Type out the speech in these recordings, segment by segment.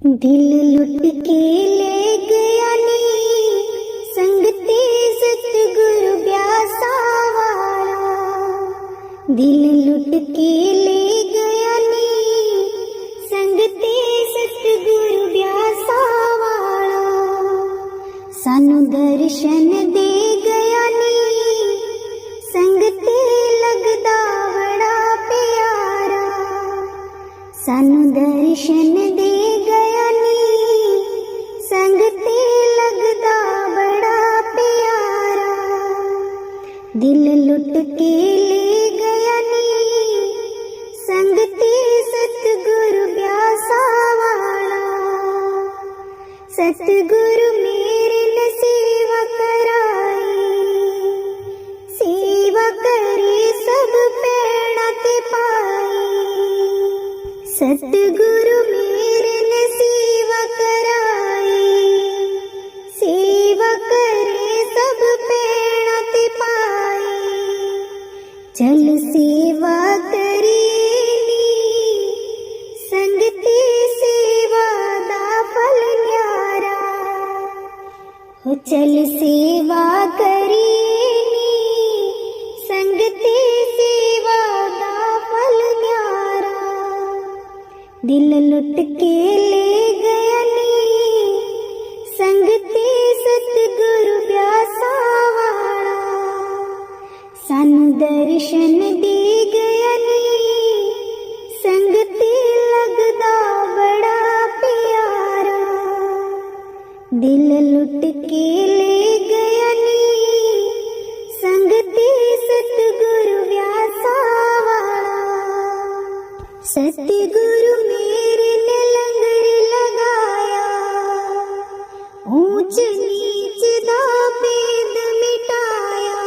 दिल लुट के ले गया नी संगते सतगुरु ब्यासा वाला। दिल लुट के ले गया नी संगते सतगुरु ब्यासा वाला। सानू दर्शन दे गया नी संगते लगदा बड़ा प्यारा। सानू दर्शन दे गया नी संगते लगदा बड़ा प्यारा। दिल लुट के ले गया नी संगते सतगुरु ब्यासा वाला। सतगुरु मेरे ने सेवा कराई, सेवा करे सब पैड़ा ते पाई। सतगुरु मेरे ने सेवा कराई, सेवा करे सब पैड़ा ते पाई। चल सेवा करेनी संगते सेवा दा फल न्यारा। हो चल सेवा करेनी संगते सेवा दा फल न्यारा। दिल लुट के ले गया नी संगते सतगुरु ब्यासा वाला। सानू दर्शन दे गया नी संगते लगदा बड़ा प्यारा। दिल लुट के ले गया नी संगते सतगुरु ब्यासा वाला। सतगुरु मेरे ने लंगर लगाया, ऊंच नीच दा भेद मिटाया।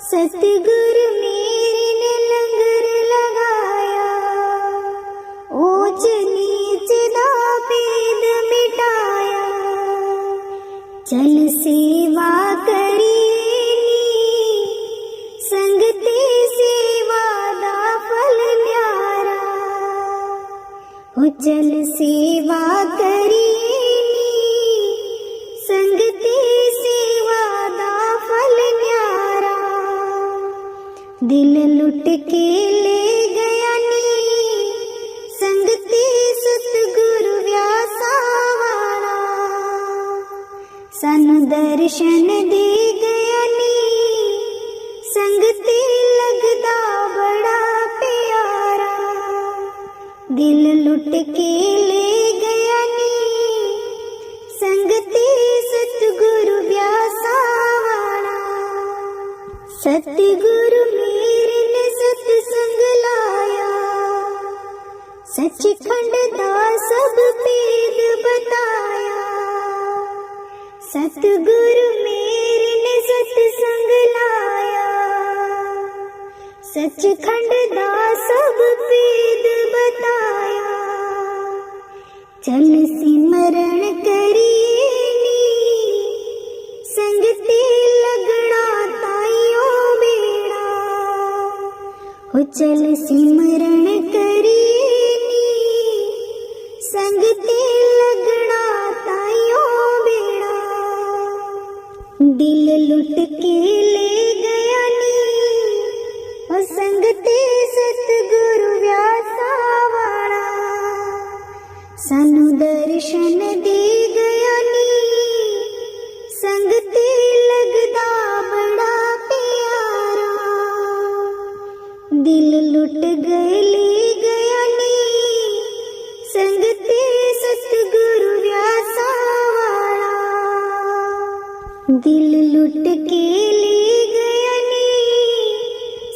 सतगुरु मेरे ने लंगर लगाया, ऊंच नीच दा भेद मिटाया। चल सेवा करेनी संगते सेवा दा फल न्यारा। हो चल सेवा करेनी संगते सेवा दा फल न्यारा। दिल लुट के ले गया नी संगते सतगुरु ब्यासा वाला। सानू दर्शन दे गया नी संगते लगदा बड़ा प्यारा। दिल लुट के ले गया नी संगते सतगुरु ब्यासा वाला। सतगुरु मेरे ने सत्संग लाया, सचखंड दा सब भेद बताया। सतगुरु मेरे ने सत्संग लाया, सचखंड दा सब भेद बताया। चल सिमरण करेनी संगते लगना ताइयों बेड़ा। हो चल सिमरण करेनी संगते लगना ताइयों बेड़ा। दिल लुट के ले गया नी ओ संगते सतगुरु ब्यासा वाला। सानू दर्शन दे गया नी संगते लगदा बड़ा प्यारा। दिल लुट गए ले गया नी संगते सतगुरु ब्यासा वाला। दिल लुट के ले गया नी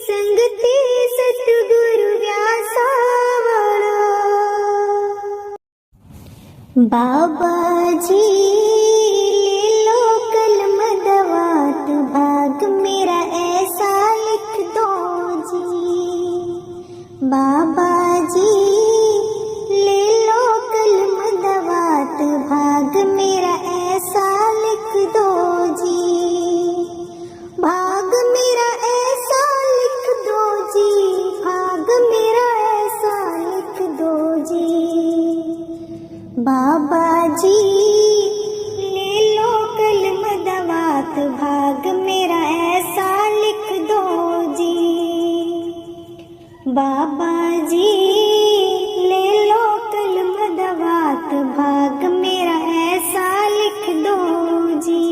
संगते सतगुरु ब्यासा वाला। बाबा जी ले लो कलम दवात, भाग मेरा ऐसा लिख दो जी। बाबा जी ले लो कलम दवात, भाग मेरा ऐसा लिख दो जी। भाग मेरा ऐसा लिख दो जी, भाग मेरा ऐसा लिख दो जी। बाबा जी ले लो कलम दवात, भाग मेरा ऐसा लिख दो जी। बाबा जी ले लो कलम दवात, भाग मेरा ऐसा लिख दो जी।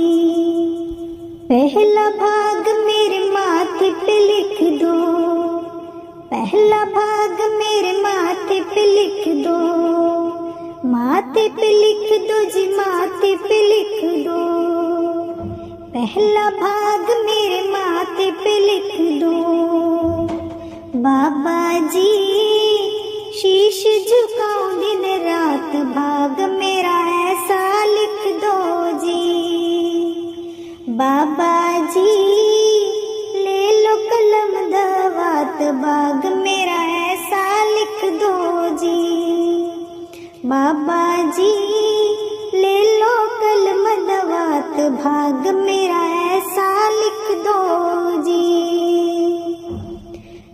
पहला भाग मेरे माथे पे लिख दो, पहला भाग मेरे माथे पे लिख दो, माथे पे लिख दो जी, माथे पे लिख दो। पहला भाग मेरे माथे पे लिख दो। बाबा जी शीश झुकाऊं दिन रात, भाग मेरा ऐसा लिख दो जी। बाबा जी ले लो कलम दवात, भाग मेरा ऐसा लिख दो जी। बाबा जी ले लो कलम दवात, भाग मेरा ऐसा लिख दो जी।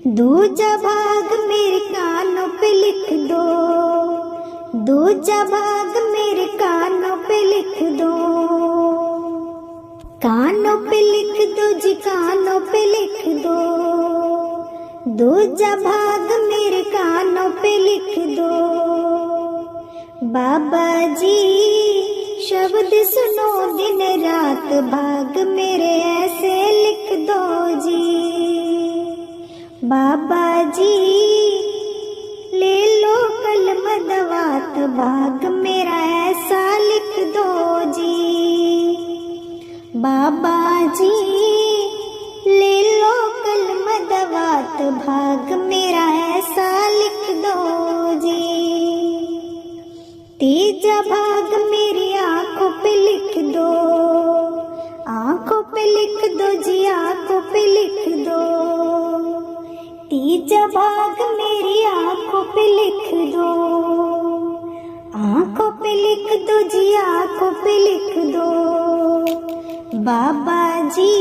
दूजा भाग मेरे कानों पे लिख दो, दूजा भाग मेरे कानों पे लिख दो। कानों पे लिख दो जी, कानों पे लिख दो। दूजा भाग मेरे कानों पे लिख दो। बाबा जी शब्द सुनो दिन रात, भाग मेरे ऐसे लिख दो जी। बाबा जी ले लो कलम दवात, भाग मेरा ऐसा लिख दो जी। बाबा जी ले लो कलम दवात, भाग मेरा ऐसा लिख दो जी। तीजा भाग मेरी आंखों पे लिख दो, आंखों पे लिख दो जी, आंखों पे लिख दो। तीजा भाग मेरी आंखों पे लिख दो, आंखों पे लिख दो जी, आंखों पे लिख दो। बाबा जी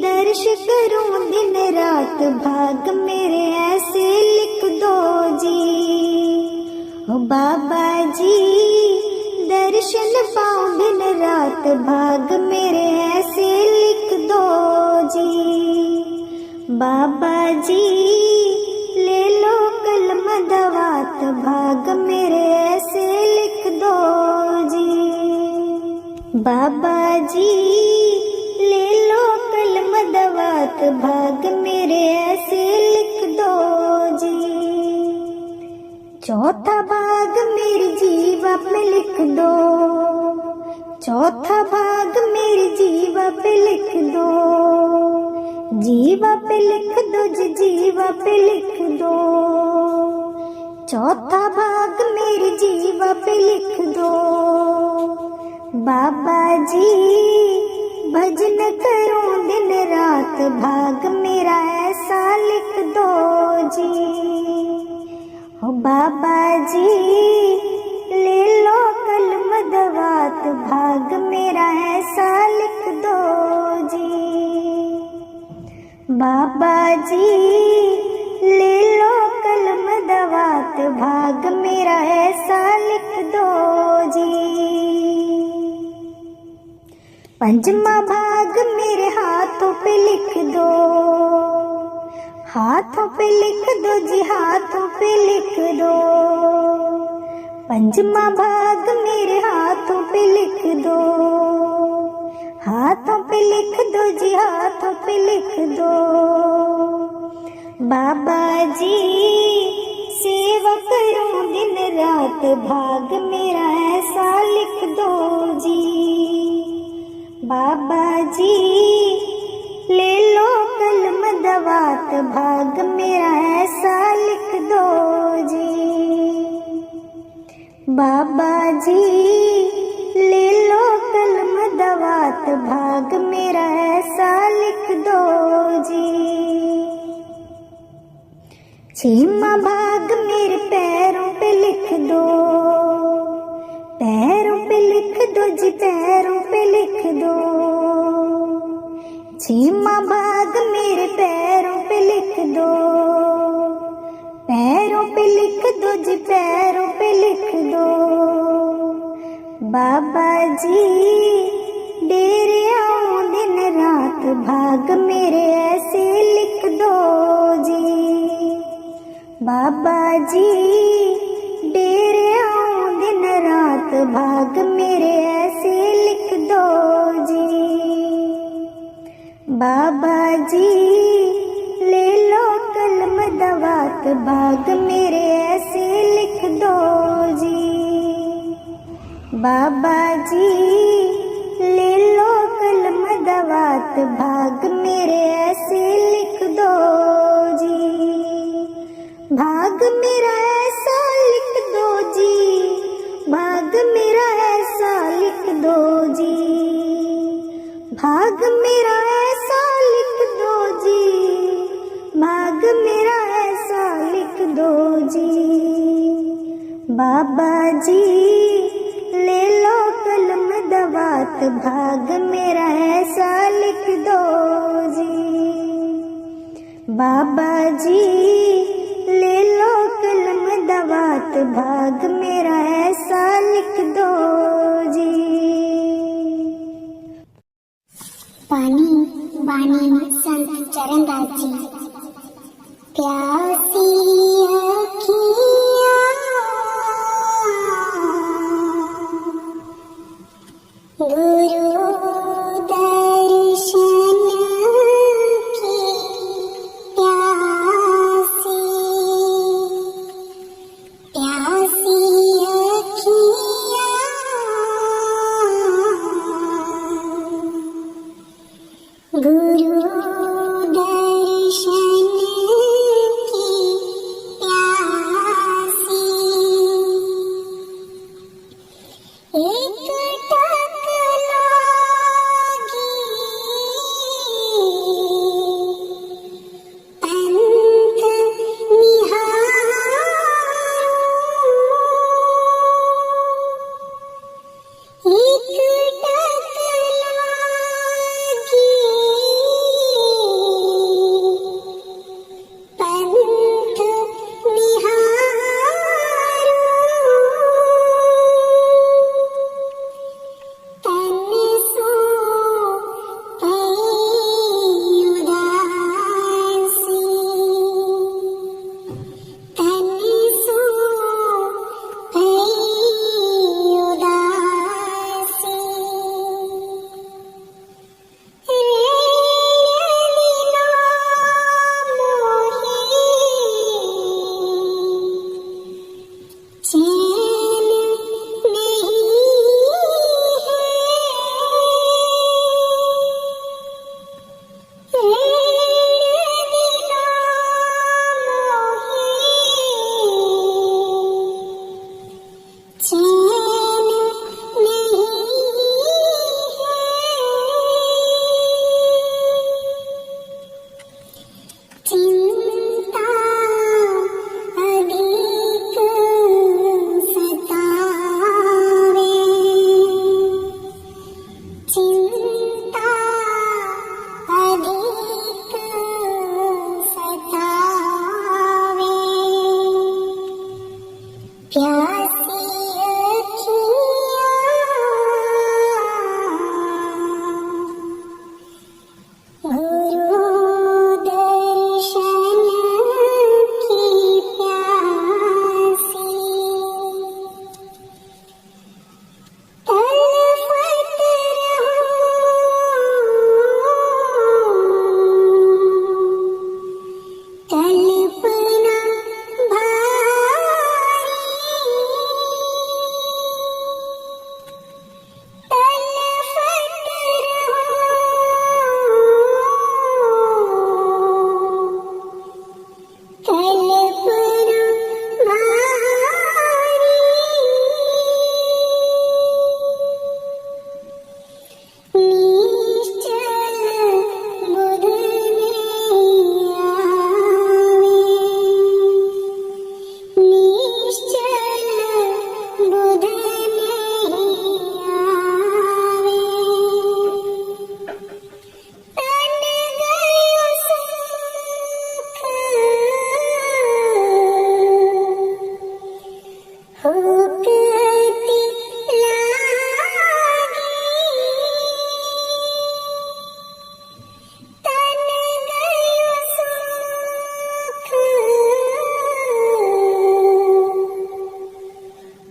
दर्श करूं दिन रात, भाग मेरे ऐसे लिख दो जी। ओ बाबा जी दर्शन पाऊं दिन रात, भाग मेरे ऐसे लिख दो जी। बाबा जी ले लो कलम दवात, भाग मेरे ऐसे लिख दो जी। बाबा जी ले लो कलम दवात, भाग मेरे ऐसे लिख दो जी। चौथा भाग मेरी जीवा पे लिख दो, चौथा भाग मेरी जीवा पे लिख दो। जीवा पे लिख दो जी, जीवा पे लिख दो। चौथा भाग मेरी जीवा पे लिख दो। बाबा जी भजन करूं दिन रात, भाग मेरा ऐसा लिख दो जी। ओ बाबा जी ले लो कलम दवात, भाग मेरा ऐसा लिख दो जी। बाबा जी ले लो कलम दवात, भाग मेरा ऐसा लिख दो जी। पंचमा भाग मेरे हाथों पे लिख दो, हाथों पे लिख दो जी, हाथों पे लिख दो। पंचमा भाग मेरे हाथों पे लिख दो, हाथों पे लिख दो जी, हाथों पे लिख दो। बाबा जी सेवा करूं दिन रात, भाग मेरा ऐसा लिख दो जी। बाबा जी ले लो कलम दवात, भाग मेरा ऐसा लिख दो जी। बाबा जी ले लो कलम दवात, भाग मेरा ऐसा लिख दो जी। छेमा भाग मेरे पैरों पे लिख दो, पैरों पे लिख दो जी, पैरों पे लिख दो। छेमा भाग मेरे पैरों पे लिख दो, पैरों पे लिख दो जी, पैरों पे लिख दो। बाबा जी डेरे आऊं दिन रात, भाग मेरे ऐसे लिख दो जी। बाबा जी डेरे आऊं दिन रात, भाग मेरे ऐसे लिख दो जी। बाबा जी ले लो कलम दवात, भाग मेरे ऐसे लिख दो जी। बाबा जी ले लो कलम दवात, भाग मेरे ऐसे लिख दो जी। भाग मेरा ऐसा लिख दो जी, भाग मेरा ऐसा लिख दो जी। भाग मेरा ऐसा लिख दो जी, भाग मेरा ऐसा लिख दो जी। बाबा जी ले लो कलम दवात, भाग मेरा ऐसा लिख दो जी। बाबा जी ले लो कलम दवात, भाग मेरा ऐसा लिख दो जी। पानी बानी संत चरणदास जी। प्यासी अखियाँ गुरु दर्शन की प्यासी, प्यासी अखियाँ गुरु दर्शन की प्यासी।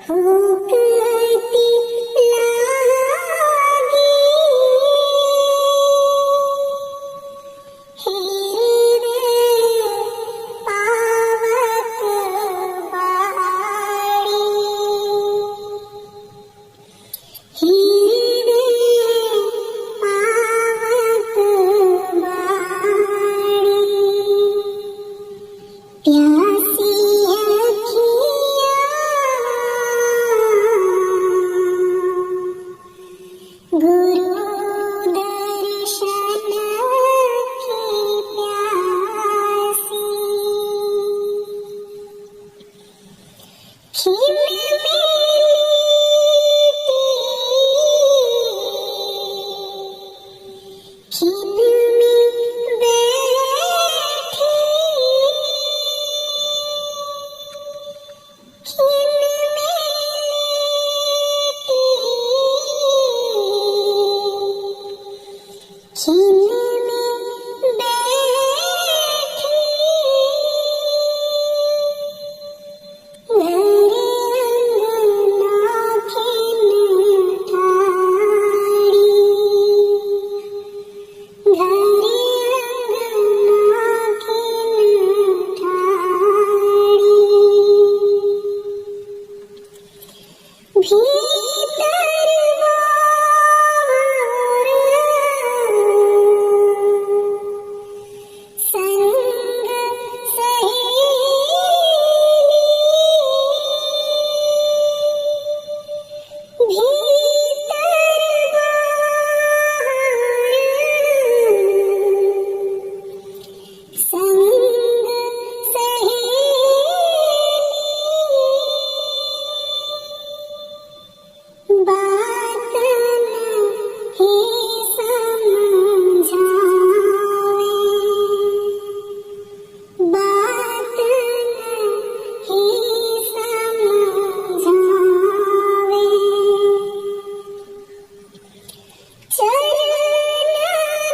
हो करती लागी हीरे पावत बाड़ी हीरे पावत बाड़ी प्यासी अखियाँ गुरु दर्शन की प्यासी खिल में बैठी खिल में खिल में बैठी घरे अंगना खिल ठाड़ी घरे अंगना खिल ठाड़ी भीतर बाहर संग सहेली भीतर बाहर संग सहेली बात नहीं समझावे बात नहीं समझावे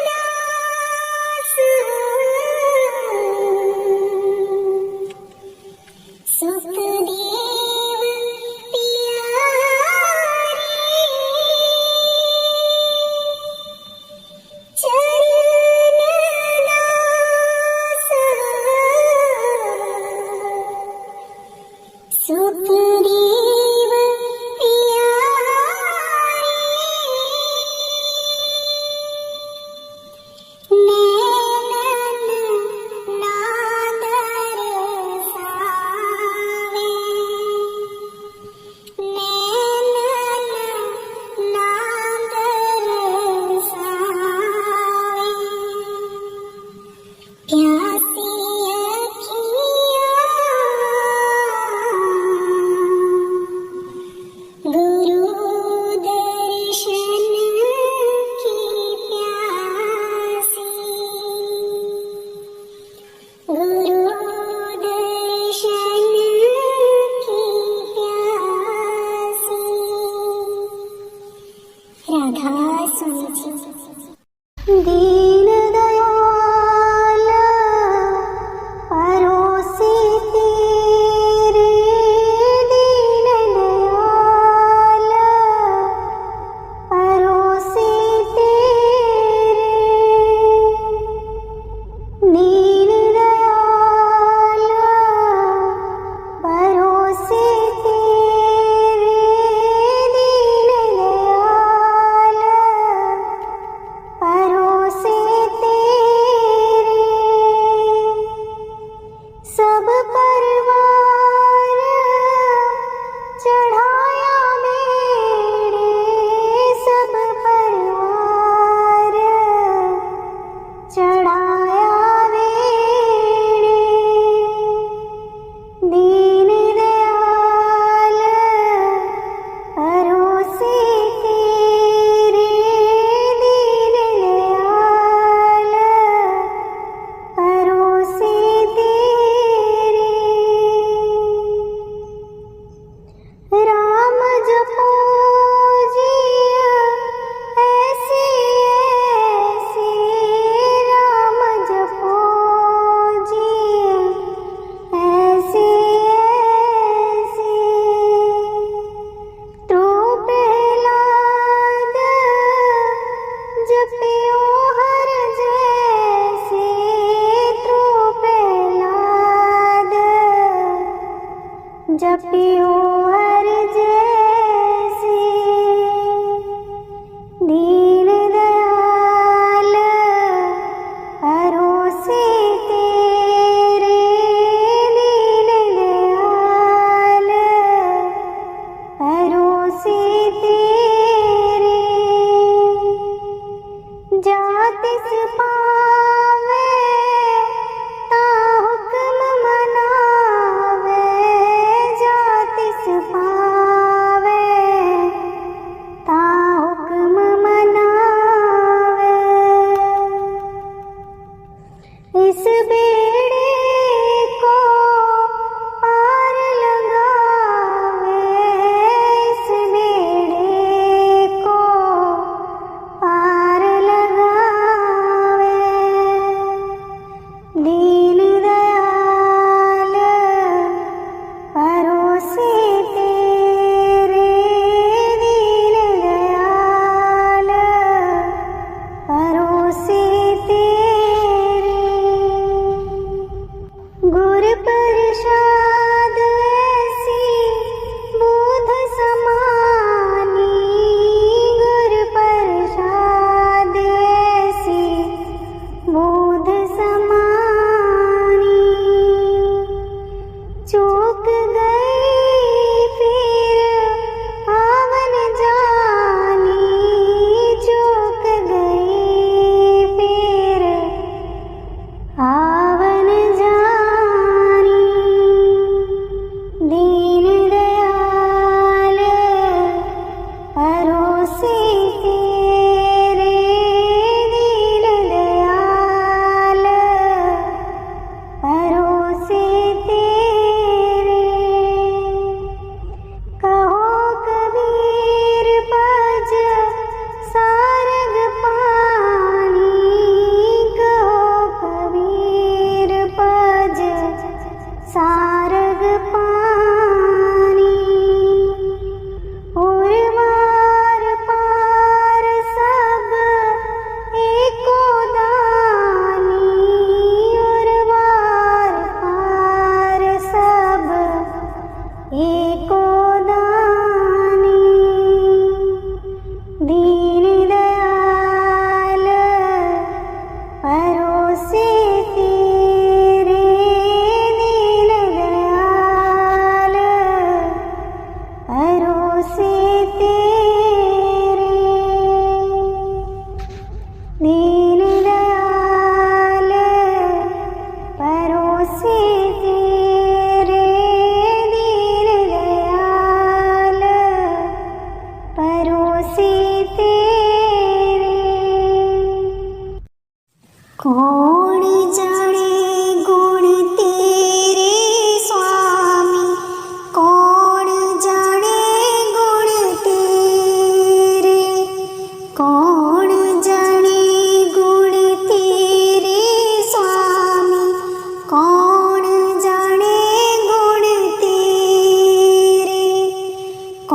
चरणदास सुखदेव प्यारी चरणदास सुखदेव प्यारी नैनन नादर सावे नैनन नादर सावे प्यासी अखियाँ गुरु दर्शन की प्यासी गुरु दर्शन की प्यासी राधा सुजी दीन दयाल परोसे तेरे दीन दयाल परोसे तेरे दीन दयाल परोसे तेरे दीन दयाल परोसे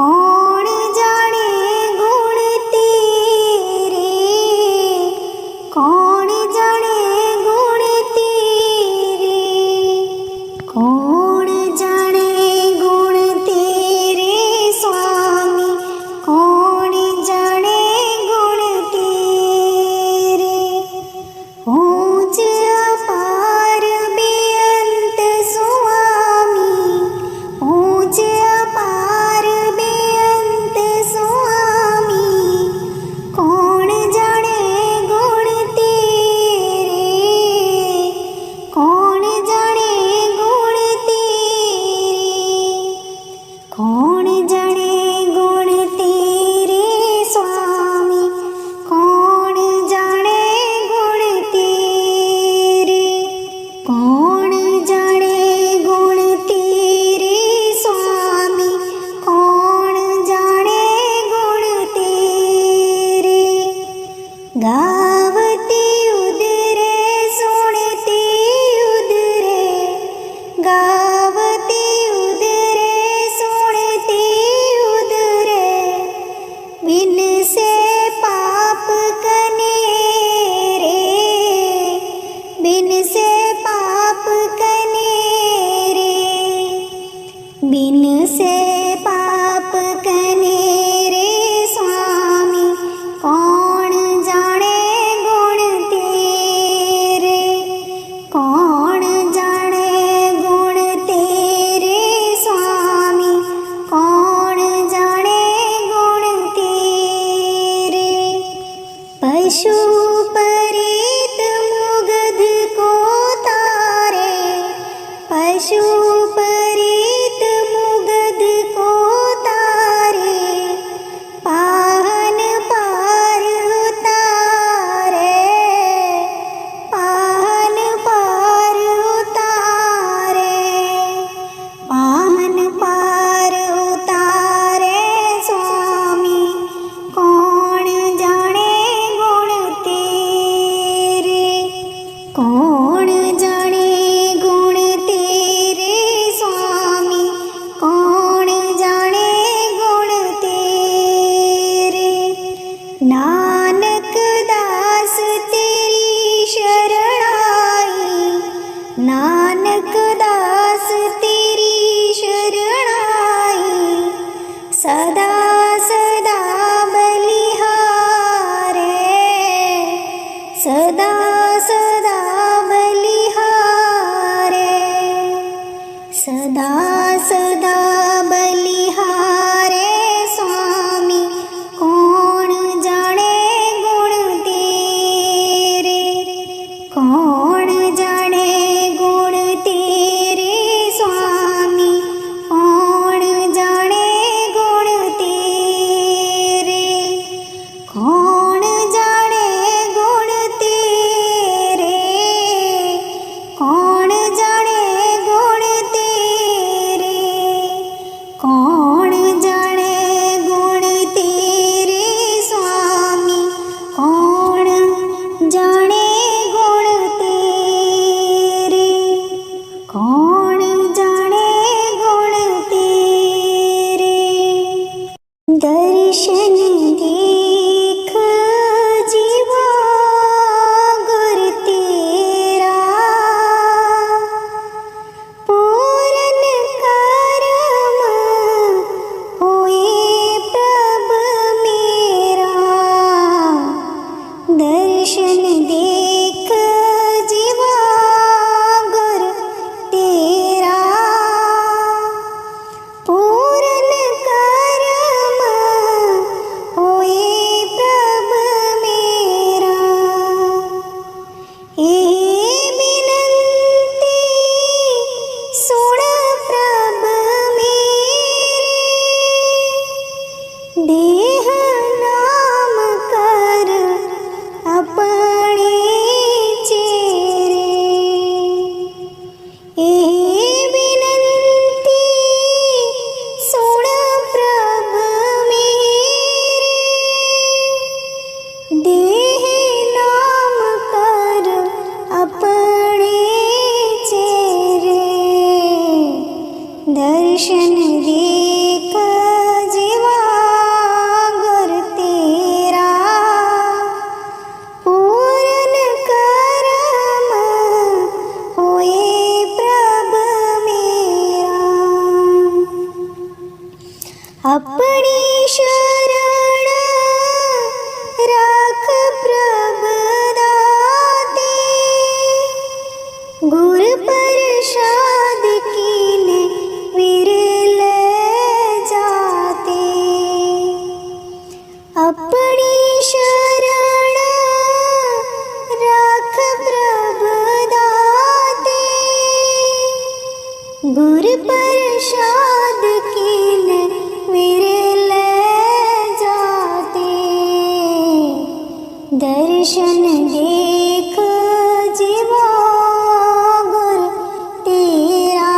कौन जाने गुण तेरे, कौन जाने गुण तेरे, कौन जाने गुण तेरे स्वामी, कौन जाने गुण तेरे। ऊंच अपार बेअंत स्वामी, ऊंच अपार बेअंत स्वामी, कौन जाने गुण तेरे, कौन जाने गुण तेरे, कौन जाने गुण तेरे स्वामी, कौन जाने गुण तेरे, कौन जाने गुण तेरे स्वामी, कौन जाने गुण तेरे। गावते उदरे सुनते उदरे, गावते उदरे सुनते उदरे, बिन से पाप कनेरे, बिन से पाप कनेरे, बिन से पाप कनेरे स्वामी, कौन जाने गुण तेरे, कौन जाने गुण तेरे स्वामी, कौन जाने गुण तेरे। पशु परीत मुगध को तारे, पशु परीत मुगध को तारे, पाहन पार उतारे, पाहन पार उतारे, पाहन पार उतारे स्वामी, कौन जाने गुण तेरे, कौन जाने गुण तेरे स्वामी, कौन जाने गुण तेरे। नानक दास तेरी शरण आई, नानक दास तेरी शरण आई, सदा सदा बलिहारे, सदा सदा बलिहारे, सदा सदा बलिहारे स्वामी, कौन जाने गुण तेरे, कौन जाने गुण तेरे स्वामी, कौन जाने गुण तेरे, कौन जाने गुण तेरे, कौन जाने गुण तेरे, कौन जाने गुण तेरे स्वामी, कौन जाने गुण तेरे, कौन जाने गुण तेरे। दर्शन देख जीवा गुर तेरा, पूरन कर्म होए प्रभ मेरा। दर्शन देख जीवा गुर तेरा, पूरन कर्म होए प्रभ मेरा। ए बिनती सुन प्रभ मेरे, देह नाम कर अपने चेरे। ए बिनती सुन प्रभ मेरे, देह नाम कर अपने चेरे। दर्शन देख जीवा अपनी शरण राख प्रभ दाते, गुर प्रसाद कीने विरल जाते। अपनी शरण राख प्रभ दाते, गुर प्रसाद कीने विरल जाते। दर्शन देख जीवा गुर तेरा,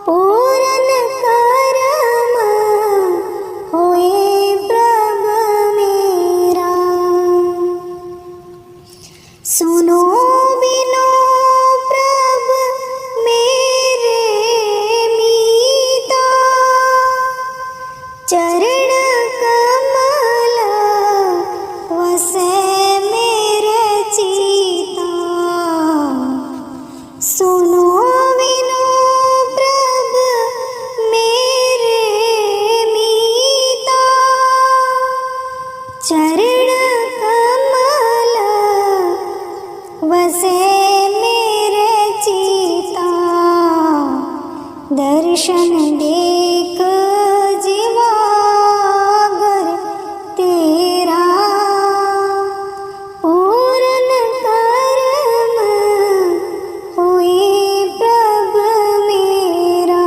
पूरन करम होए प्रभ मेरा। सुनो बिनो प्रभ मेरे मीता, चरण कमल वसे मेरे चीता। सुनो बिनो प्रभ मेरे मीता, चरण कमल वसे मेरे चीता। दर्शन देख जीवा गुर तेरा, पूरन करम होए प्रभ मेरा।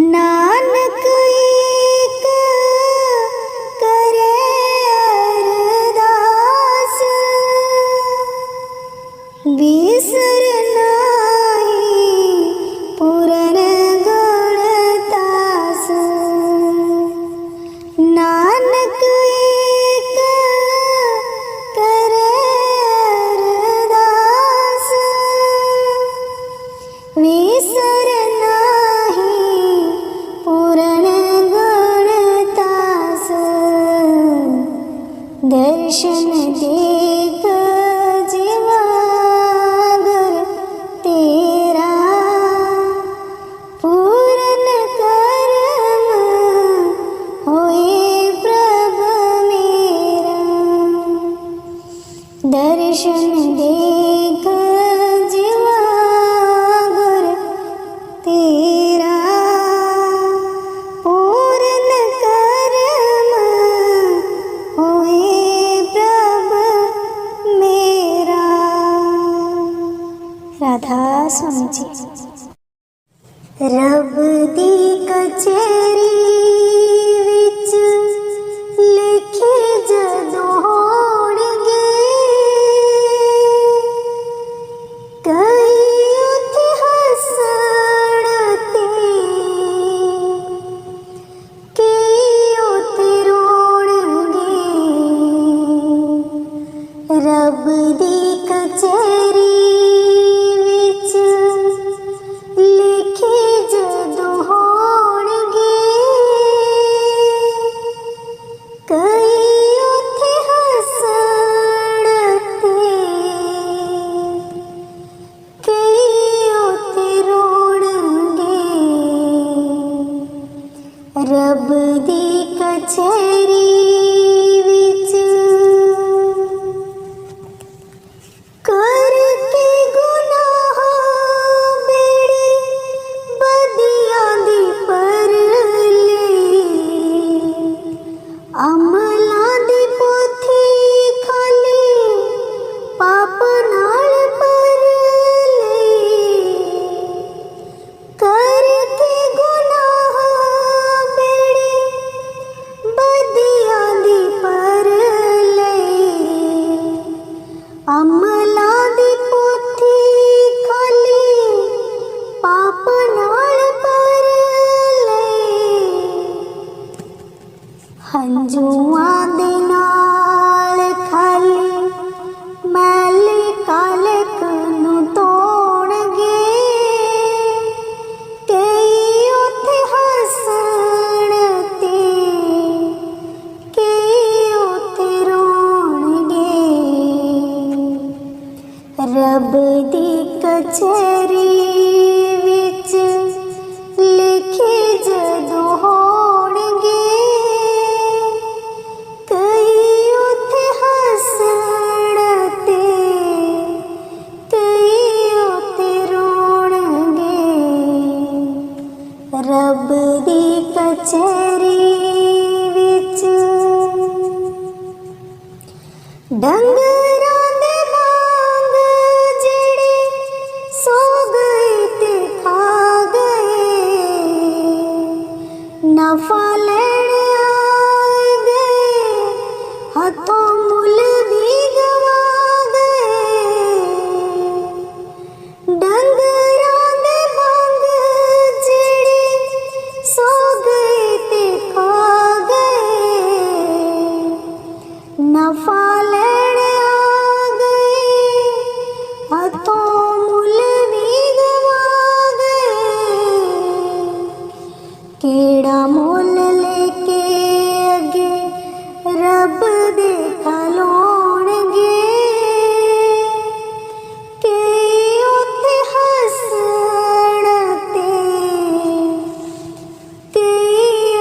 नानक एक करे अरदास, बिसर नाहि पूरन गुणतास। नानक एक करे अरदास, बिसर नाहि पूरन गुणतास। दर्शन देख जीवा गुर तेरा, पूरन करम होए प्रभ मेरा। दर्शन देख जीवा गुर तेरा, पूरन करम होए प्रभ मेरा। राधा स्वामी जी। रब दी कचेरी विच लिखे जदों होणगे, कई उत्थे हसण ते कई उत्थे रोणगे। रब दी कचेरी विच लिखे जदों होणगे, कई उत्थे हसण ते कई उत्थे रोणगे। रब दी कचेरी विच करके गुनाह बेड़े बदियां दी परले, अमलां दी पोथी खाली पाप नाल परले। करके गुनाह बेड़े बदियां रब दी कचहरी विच डंगरां दे वांग जेड़े सो गए ते खा गए, नफा लैण आए गए हथों मुल भी गवा गए। डंगरां दे वांग जेड़े सो गए ते खा गए, नफा लैण आ गए हथों मुल भी गवा गए। केड़ा मुल लेके अगे रब दे खलोणगे, कि उत्थे हसण ते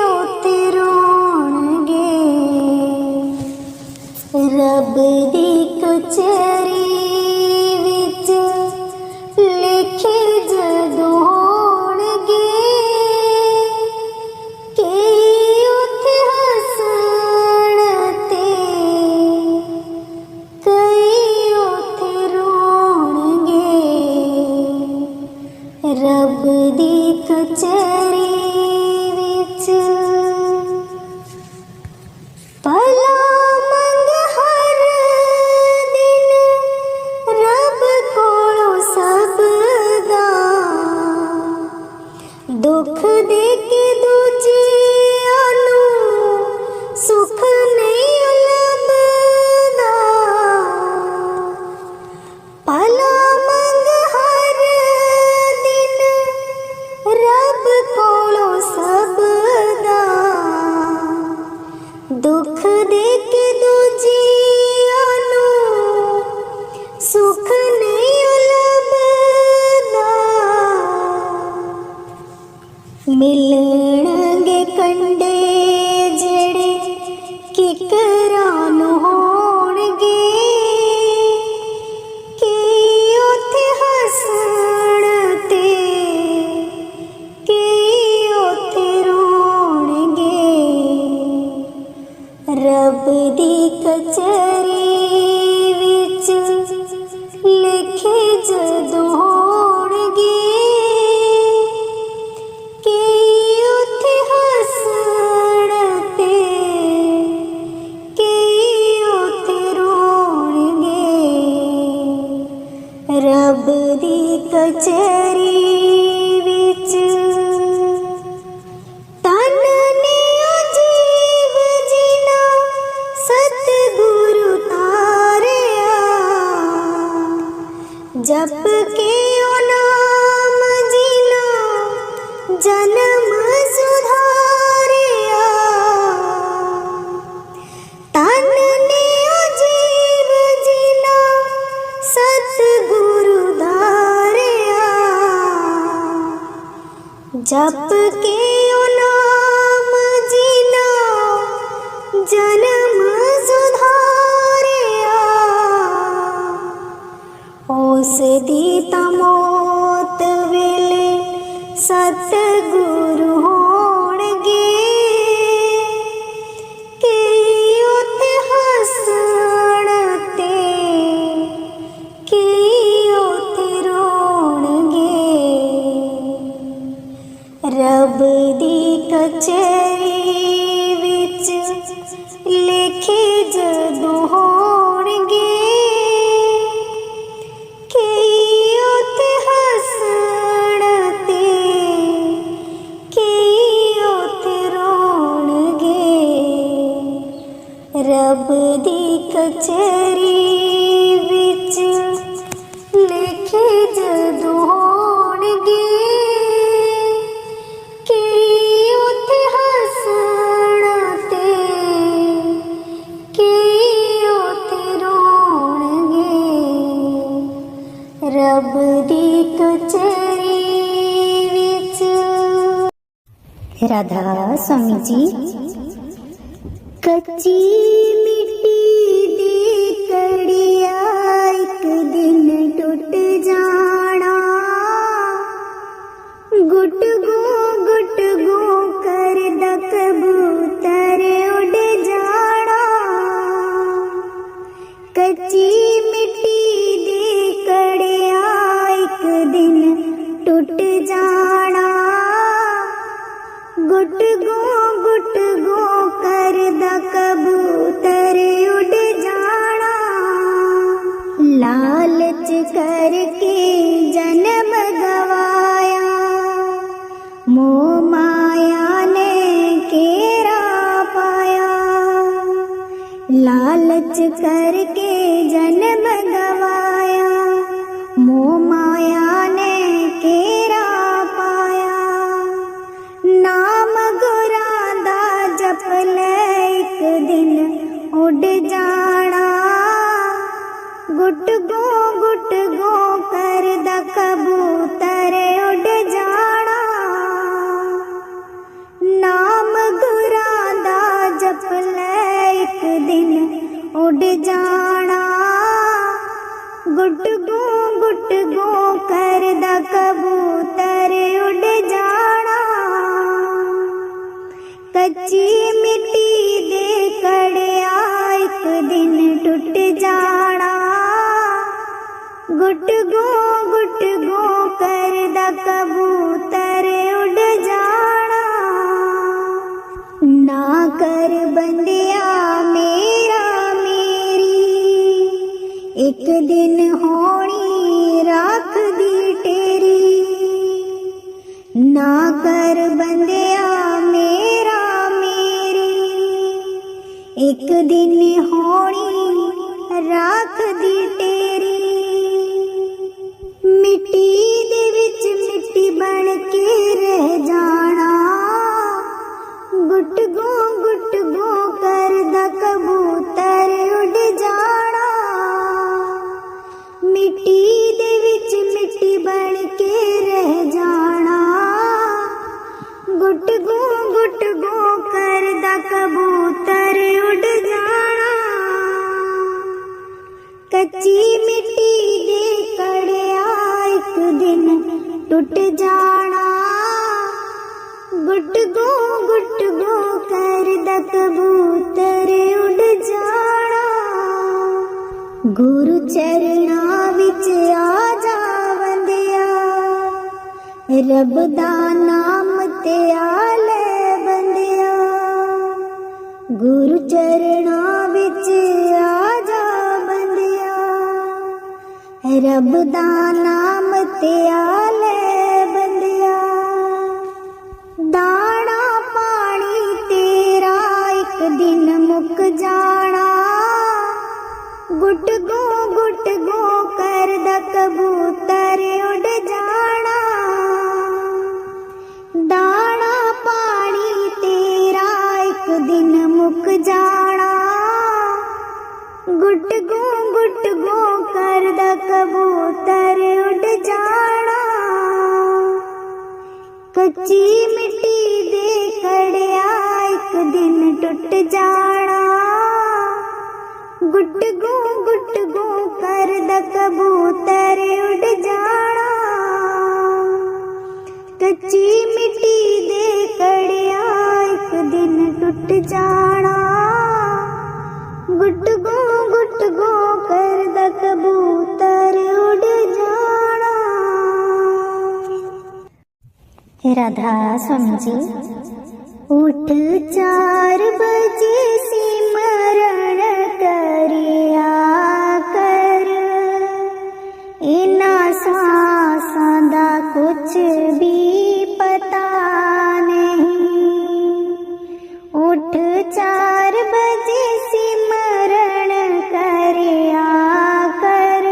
उत्थे रोणगे। रब दी कचहरी विच लिखे जदों होणगे, कि उत्थे हसण ते कई उत्थे रोणगे। रब दी कचहरी विच भला मंग हर दिन रब कोलों सब दा, दुख दे के दूजियां नूं सुख नहीं लभदा। भला मंग हर दिन रब कोलों सब दा, दुख दे के दूजियां नूं सुख नहीं लभदा। मिलणगे कंडे जेड़े किकरां नूं होणगे, कि उत्थे हसण ते कि उत्थे रोणगे। रब दी कचहरी विच लिखे जदों होणगे, कि उत्थे हसण ते कि उत्थे रोणगे। रब दी कचहरी विच तन ने जीव जीना सतगुरु तारिया, जप के ओ नाम जीना जन्म सुधारिया। तन ने जीव जीना सतगुरु धारिया, जप के ओ नाम जीना जन्म सुधारिया। उस दी तां मौत वेले सतगुरु होणगे, कि उत्थे हसण ते कि उत्थे रोणगे। रब दी कचहरी विच लिखे जदों होणगे, कि उत्थे हसण ते कि उत्थे रोणगे। रब दी कचहरी विच लिखे जदों होणगे, कि उत्थे हसण ते कि उत्थे रोणगे। रब दी कचहरी विच। राधा स्वामी जी। कच्ची मिट्टी दी कड़िया एक दिन टूट जाना, गुट गो गुट गुट गो करदा कबूतर उड़ जाना। लालच करके जन्म गवाया, मोह माया ने केरा पाया। लालच करके जन्म गवाया, मोह माया ने केरा पाया। नाम गुरां दा जप ले एक दिन उड़ जाना। गुट गो करदा कबूतर उड़ जाना। नाम गुरां दा जप ले एक दिन उड़ जाना। गुट गो करदा कबूतर उड़ जाना। कच्ची मिट्टी दे कड़िया एक दिन टूट जाना। गुट गो करदा कबूतर उड़ जाना। ना कर बंदिया मेरा मेरी, एक दिन होनी राख दी तेरी। ना कर बंदिया मेरा मेरी, एक दिन होनी राख दी तेरी। मिट्टी दे विच मिट्टी बन के रह जाना। गुट गो करदा कबूतर उड़ जाना। मिट्टी दे विच मिट्टी बन के रह जाना। गुट गो करदा कबूतर उड़ जाना। कच्ची मिट्टी दे कड़िया एक दिन टूट जाना। गुट गो करदा कबूतर उड़ जाना। गुरु चरणा विच आ जा बंदिया, रब दा नाम ते आ ले बंदिया। गुरु चरणा विच आ जा बंदिया, रब दा नाम ते आ ले बंदिया। दाना पानी तेरा एक दिन मुक जाना। गुट गो करदा कबूतर उड़ जाना। दाना पानी तेरा एक दिन मुक जाना। गुट गो करदा कबूतर उड़ जाना। कच्ची मिट्टी दे कड़िया एक दिन टूट जाना। गुट गो करदा कबूतर उड़ जाना। कच्ची मिट्टी दे कड़िया एक दिन टूट जाना। गुट गो करदा कबूतर उड़ जाना। राधा स्वामी जी। उठ 4 बजे सिमरण करिया कर, इना सांसां दा कुछ भी पता नहीं। उठ 4 बजे सिमरण करिया कर,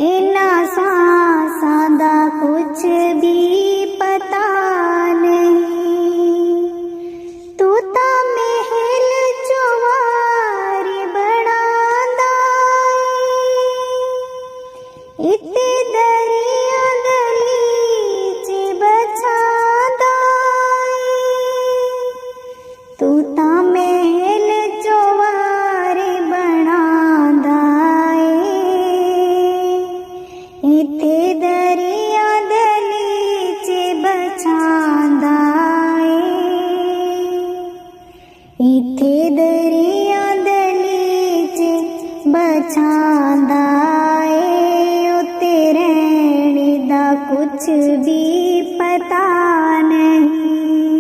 इना सांसां दा कुछ भी पता नहीं। तू ता महल चौवारी बनांदा ए, इत्ते दरिया गलीच बछांदा ए। तू ता महल चौवारी बनांदा ए, इत्ते दरिया गलीच बछांदा ए। इत्थे दरिया दलीच बछांदा ए। उत्ते रहने दा कुछ भी पता नहीं।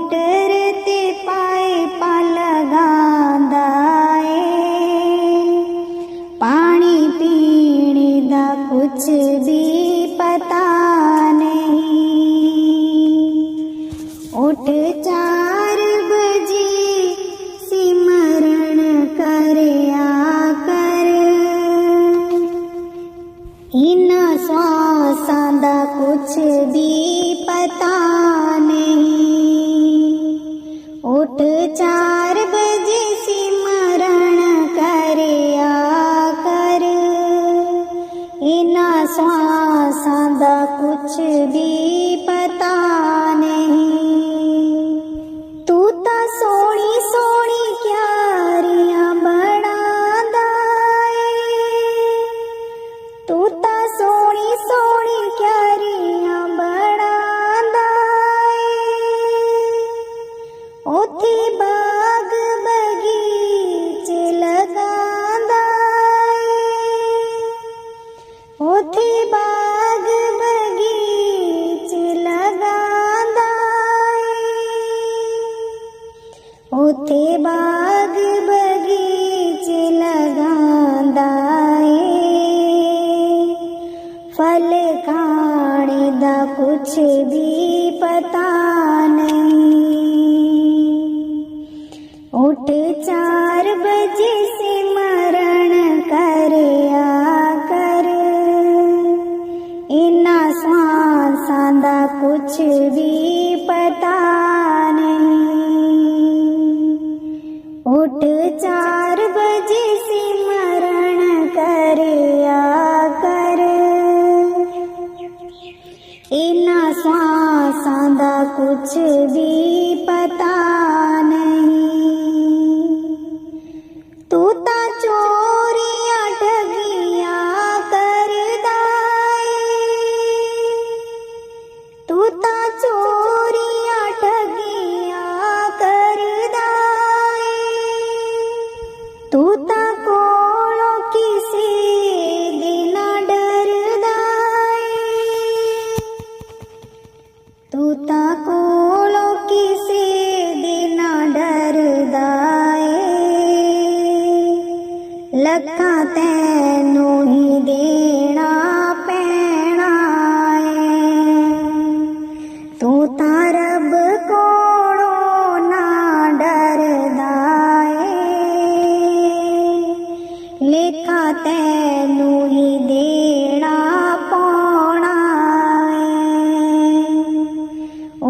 मोटर ते पाइपा लगांदा ए पानी पीने दा कुछ भी पता नहीं। उठ 4 बजे सिमरन करया कर इन्हां श्वासां दा कुछ भी पता नहीं। उठ 4 बजे सिमरन करया कर इन्हां श्वासां दा कुछ भी पता नहीं। तू तां सोहणी सोहणी क्यारियां बनांदा ए तू तां सोहणी सोहणी क्यारियां बनांदा ए ओथे बाग बगीचे लगांदा ए ओथे बाग बगीचे लगांदा ए ओथे बाग बगीचे लगांदा ए फल खाने दा कुछ भी पता नहीं। उठ 4 बजे सिमरन करया कर इन्हां श्वासां दा कुछ भी पता नहीं। उठ 4 बजे सिमरन करया कर इन्हां श्वासां दा कुछ भी पता नहीं। तू तां चोरियां ठगियां करदा ए तू तां चोरियां ठगियां करदा ए तू तां कोलों किसे दे ना डरदा ए तू तां कोलों किसे दे ना डरदा लखां तैनूं ही देना पैना है। तू तां रब कोलों ना डरदा है लेखा तैनूं ही देना पौना है।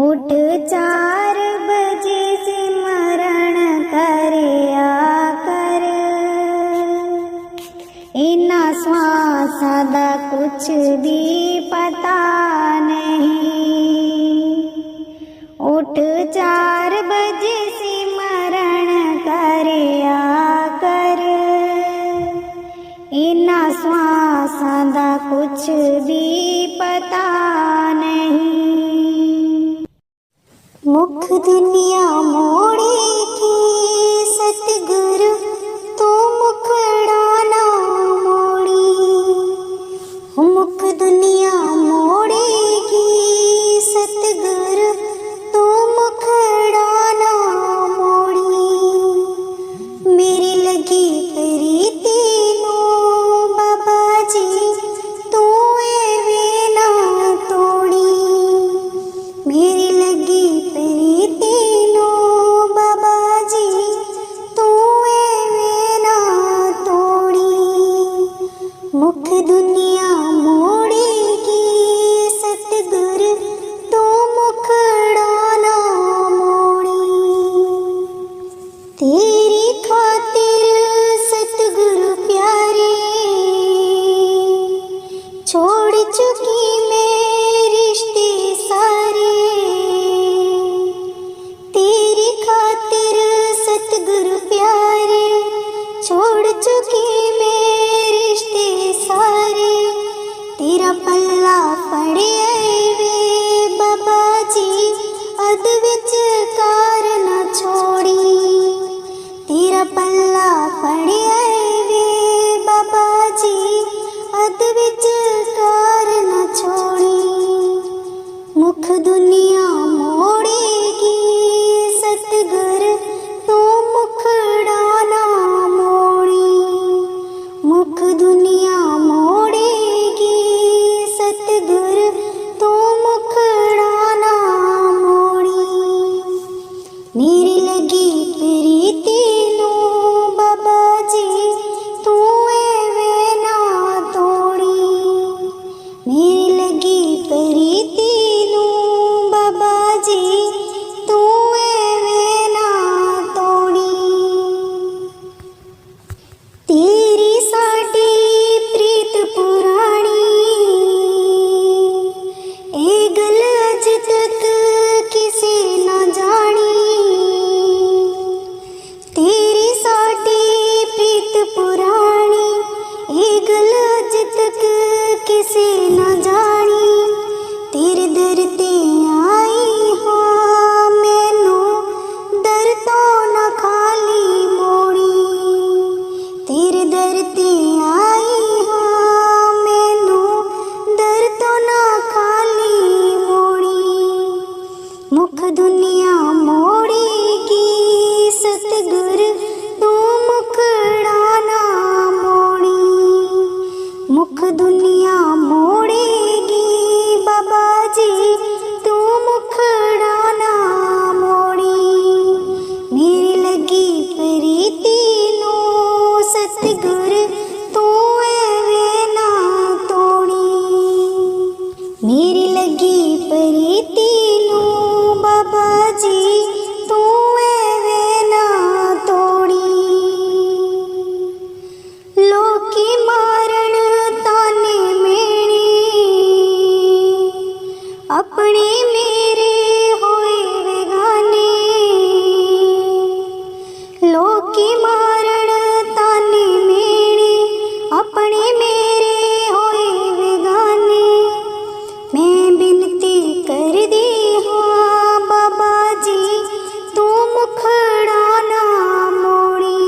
उठ 4 बजे सिमरन करया कर इन्हां श्वासां दा कुछ भी पता नहीं। उठ 4 बजे सिमरन करया कर इन्हां श्वासां दा कुछ भी पता नहीं। मुख दुनिया मोड़ेगी सतगुरु तू मुखड़ा ना मोड़ी। मुख दुनिया मोड़ेगी सतगुरु तू मुखड़ा ना मोड़ी। मेरी लगी प्रीति नू बाबा जी तू एवें ना तोड़ी। मेरी लगी प्रीति नू प्रीति नूं बाबा जी तू एवें ना तोड़ी। तेरी साडी प्रीत पुरानी ए गल अज तक किसे ना जानी। तेरी साडी प्रीत पुरानी ए गल अज तक किसे ना जानी। तेरे दर ते आई हाँ मैनू दर तो ना खाली मोड़ी। तेरे दर ते आई हाँ मैनू दर तो ना खाली मोड़ी। मुख दुनिया मोड़ेगी सतगुर तू मुखड़ा ना मोड़ी। मुख दुनिया मोड़ेगी बाबा जी तू मुखड़ा ना मोड़ी। मेरी लगी प्रीति नूं सतगुर तू एवें ना तोड़ी। मेरी लगी प्रीति नूं बाबा जी तू एवें ना तोड़ी। लोकी मारण ताने मेणे अपने मेरे होए बेगाने। लोकी मारण ताने मेणे अपने मेरे होए बेगाने। मैं बिनती कर दी हाँ बाबा जी तू मुखड़ा ना मोड़ी।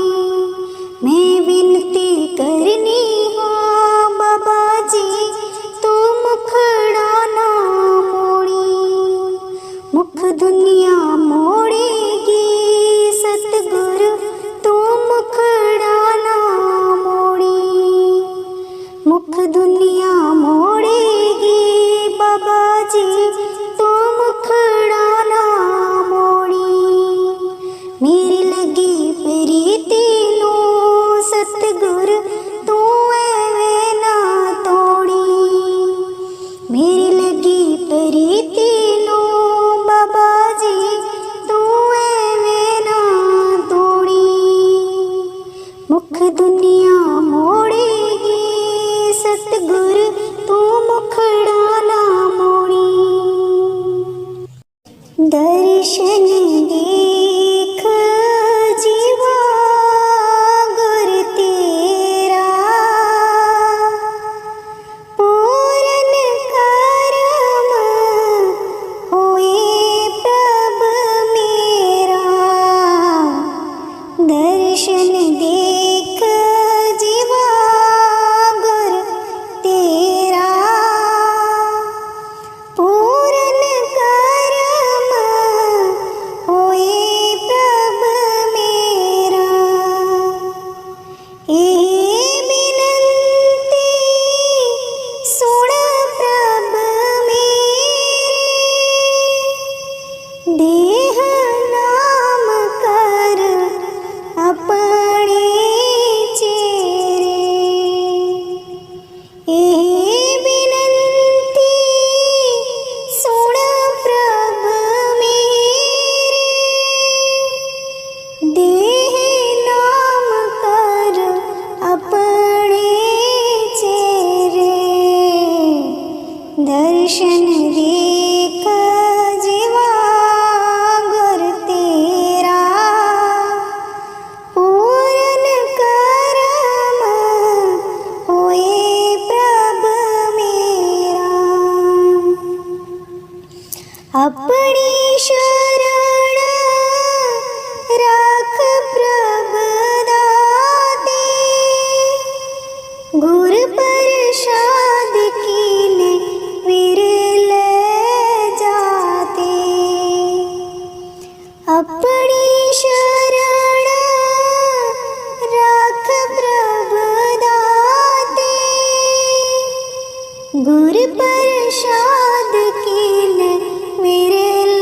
मैं बिनती करनी हाँ बाबा जी तू मुखड़ा ना मोड़ी। मुख दुनिया मोड़ेगी सतगुर तू मुखड़ा ना मोड़ी। मुख दुनिया मोड़ेगी बाबा जी तू मुखड़ा ना मोड़ी। मेरी लगी प्रीति नूं सतगुर तू एवें ना तोड़ी। मेरी लगी प्रीति नूं बाबा जी तू एवें ना तोड़ी। मुख दुनिया मोड़ेगी सतगुर तू मुखड़ा ना मोड़ी। दर्शन देख जीवा गुर तेरा पूरन करम होए प्रभ मेरा। दर्शन देख जीवा गुर तेरा पूरन करम होए प्रभ मेरा। ए बिनती सुन प्रभ मेरे देह नाम कर अपने चेरे। ए बिनती सुन प्रभ मेरे देह नाम कर अपने चेरे। दर्शन देख जीवा गुर तेरा पूरन करम होए प्रभ मेरा। अपनी शरण राख प्रभ दाते। गुर प्रसाद कीने विरल जाते। अपनी शरण राख प्रभ दाते। गुर प्रसाद कीने विरल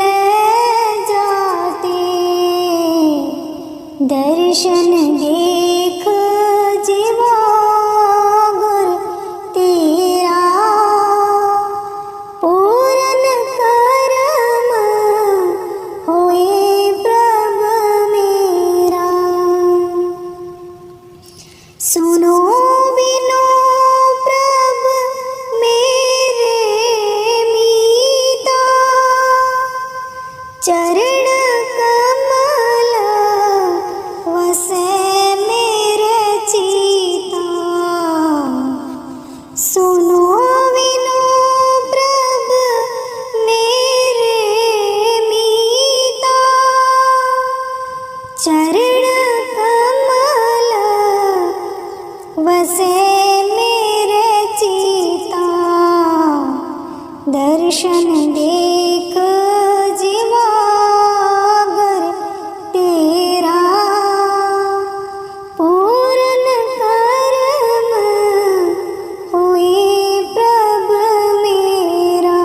दर्शन देख जीवागर तेरा पूर्ण कर्म होए प्रभ मेरा।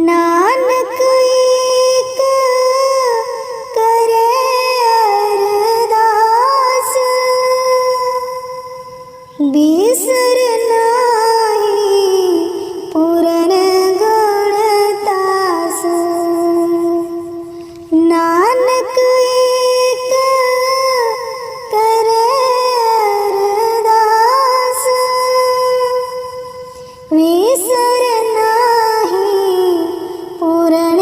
नानक एक करे अरदास बिसर नाही पूरन गुणतास। नानक एक करे अरदास बिसर नाही पूरण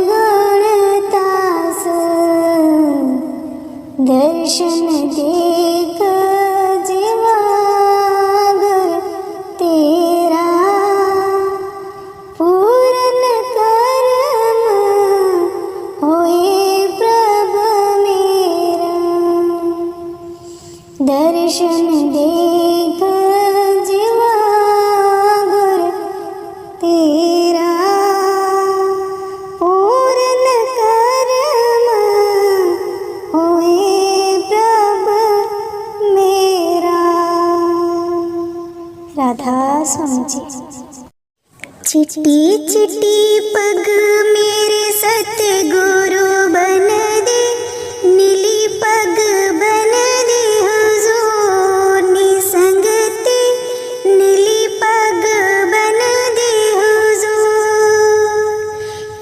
गुणतास। दर्शन देख जीवागर तेरा पूर्ण कर्म होए प्रभ मेरा। दर्शन देख जीवागर तेरा पूर्ण कर्म होए प्रभ मेरा। राधा स्वामी जी। चिट्टी चिट्टी पग मेरे सतगुरु बन दे, नीली पग बन दे हुजूर निसंगते, नीली पग बन दे हुजूर।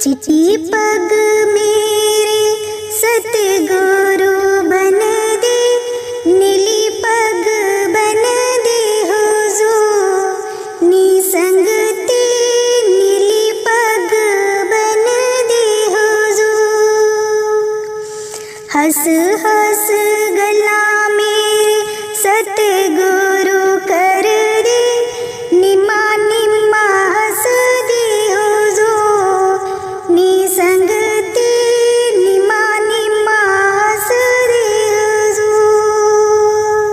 चिट्टी पग मेरे सतगुरु बन दे, नीली पग बन दे हुजूर निसंगते, नीली पग बन दे हुजूर। हंस हंस गला मेरे सतगुरु कर दे, निमा निमा हंस दे हुजूर निसंगते, निमा निमा हंस दे हुजूर।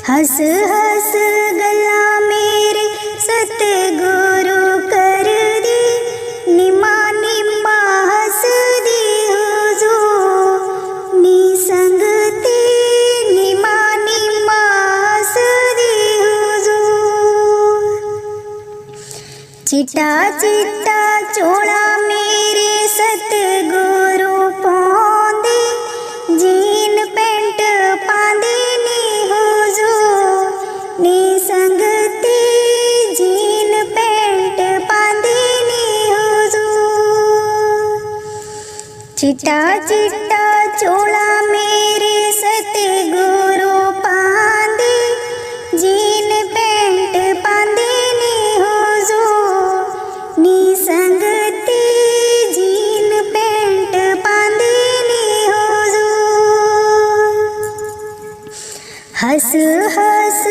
हंस हंस गला मेरे सतगुरु कर दे, निमा निमा हंस दे हुजूर निसंगते, निमा निमा हंस दे हुजूर। चिट्टा चिट्टा चोला मेरे सतगुरु पांदे, जीन पैंट पांदे नी हुजूर निसंगते, जीन पैंट पांदे नी हुजूर। चिट्टा चिट्टा चोला मेरे सतगुरु पांदे, जीन पैंट पांदे नी हुजूर निसंगते, जीन पैंट पांदे नी हुजूर। हंस हंस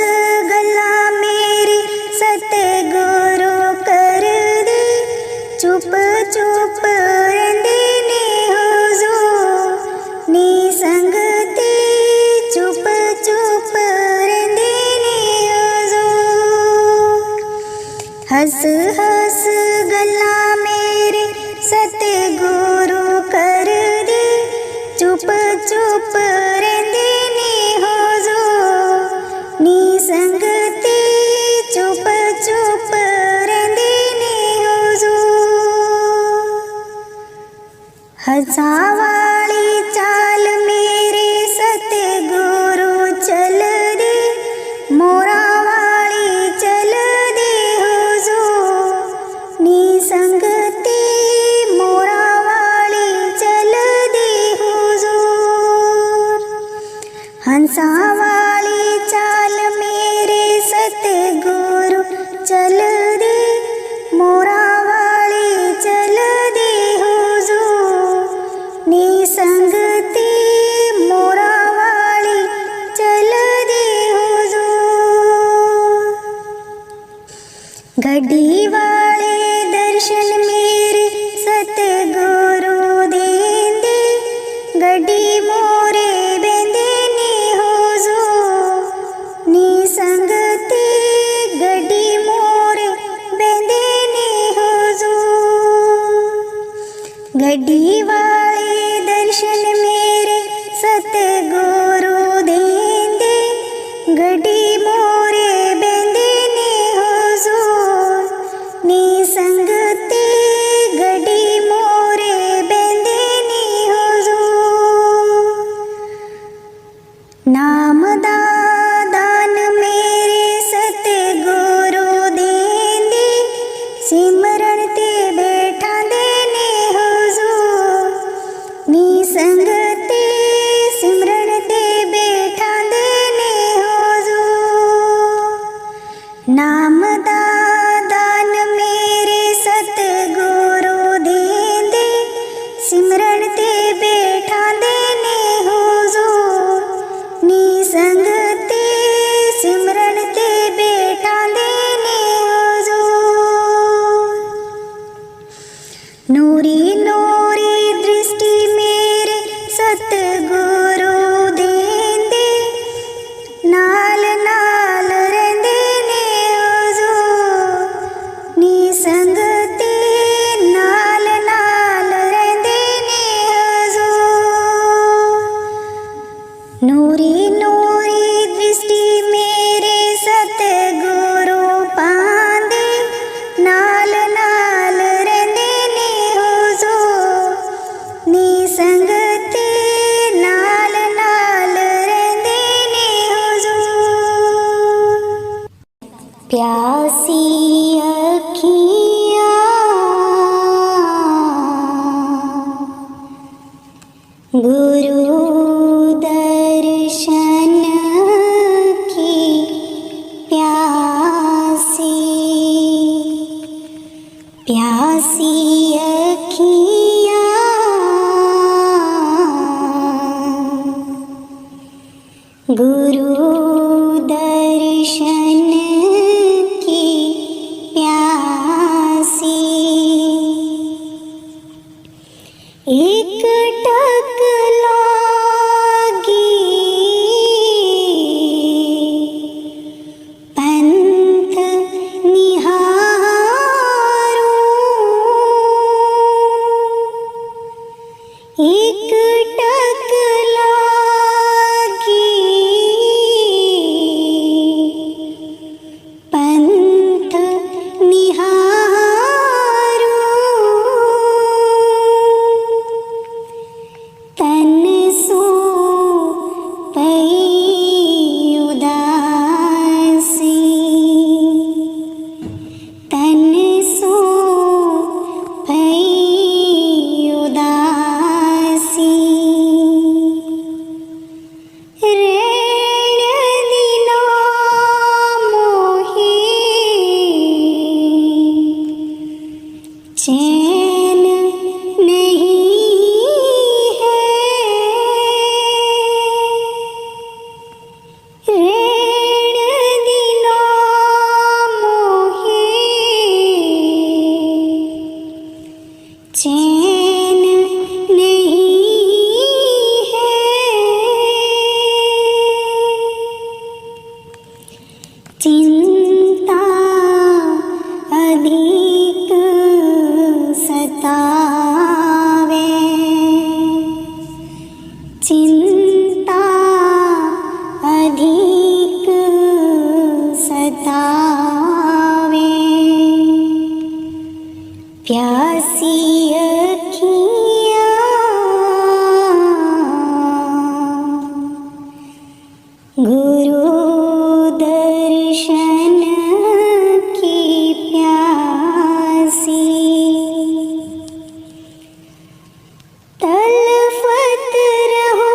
गला मेरे सतगुरु कर दे, चुप चुप रहंदे ने हुजूर निसंगते, चुप चुप रहंदे ने हुजूर। हंस हंस गला मेरे सतगुरु कर दे, चुप चुप रहंदे ने हुजूर निसंगते, चुप चुप रहंदे ने हुजूर। हंसा वाली चाल मेरे सतगुरु चल दे, मोरा वाली चल दे हुजूर निसंगते, मोरा वाली चल दे हुजूर। हंसा वाली चाल मेरे सतगुरु चल दे, मोरा वाली चल दे हुजूर निसंगते, मोरा वाली चल दे हुजूर। गड्डी वाले दर्शन मेरे सतगुरु देंदे, गड्डी मोरे बेंदे नी हुजूर निसंगते, गड्डी मोरे घड़ी वाले दर्शन मेरे सतगुरु देंदे, घड़ी मोरे बेंदे ने हुजूर नी संगते, घड़ी मोरे बेंदे ने हुजूर। नाम दा दान मेरे सतगुरु देंदे, सिमरन ते बैठा देने हुजूर नी संगते, सिमरन ते बैठा देने हुजूर। नाम दा दान मेरे सतगुरु देंदे, सिमरन ते बैठा देने हुजूर नी संगते, सिमरन ते बैठा देने हुजूर। नूरी नूरी दृष्टि मेरे सतगुरु देंदे, नाल नाल रहिंदे ने हुजूर नी संगते, नाल नाल रहिंदे ने हुजूर। नूरी नूरी दृष्टि मेरे सतगुरु पांदे, नाल नाल रहिंदे ने हुजूर नी संगते, नाल नाल रहिंदे ने हुजूर। प्यासी अखियां गुरु दर्शन की प्यासी, प्यासी अखियां गुरु दर्शन की प्यासी। एक टक लागी पंथ निहारूं, एक टक लागी पंथ निहारूं, तन सो पई उदासी, तन सो पई उदासी। रैण दिना मोहे चैन नहीं है, रैण दिना मोहे चैन नहीं है। चिंता अधिक सतावे, चिंता अधिक सतावे। प्यासी अखियां गुरु दर्शन की प्यासी। तलफत रहो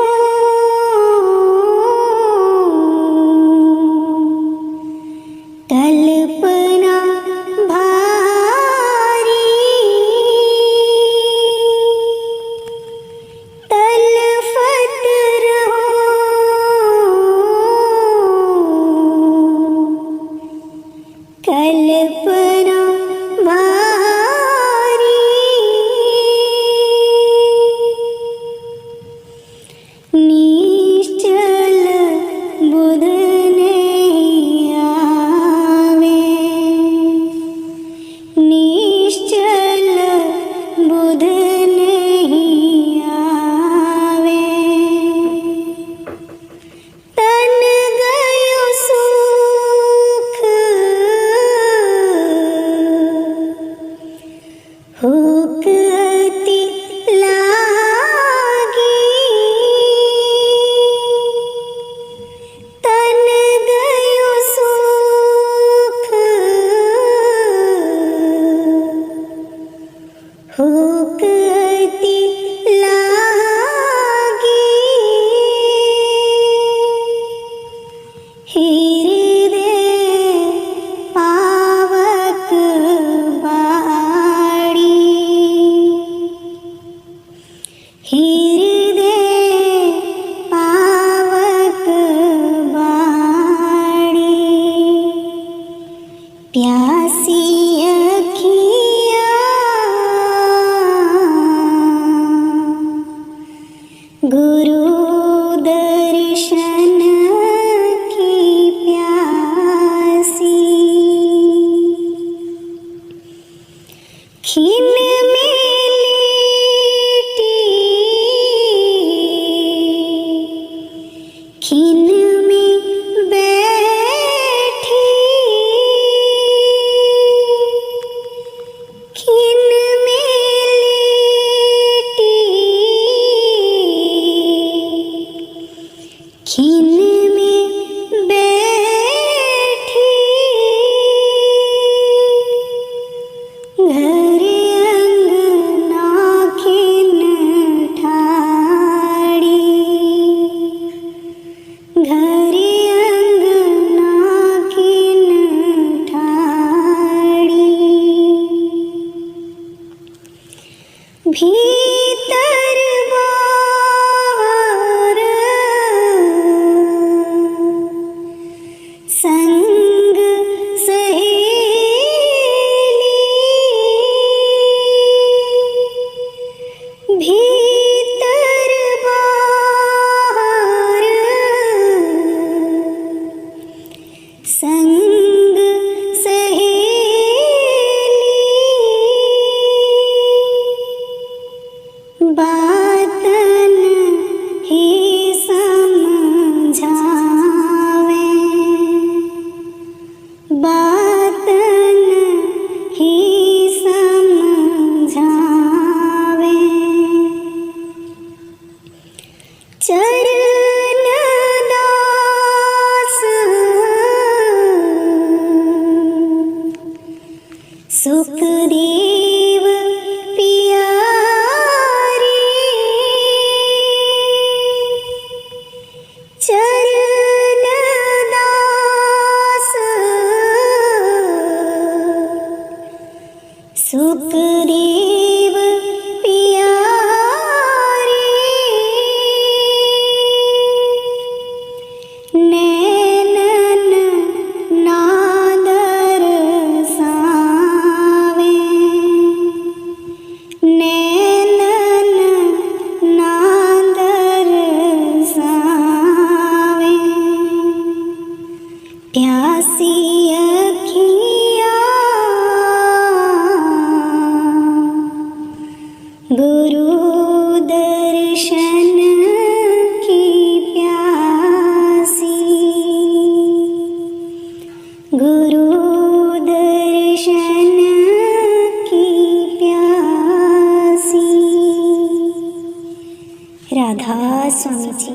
कल्पना भारी, भीतर बाहर संग सहेली, भीतर बाहर संग सहेली, बातन ही समझावे, बातन ही समझावे, चरण दास सुखदेव पियारी, चरण दास सुखदेव पियारी, नैनन नादर सावे, नैनन नादर सावे, प्यासी अखियाँ गुरु दर्शन की प्यासी, गुरु दर्शन की प्यासी। राधा स्वामी जी।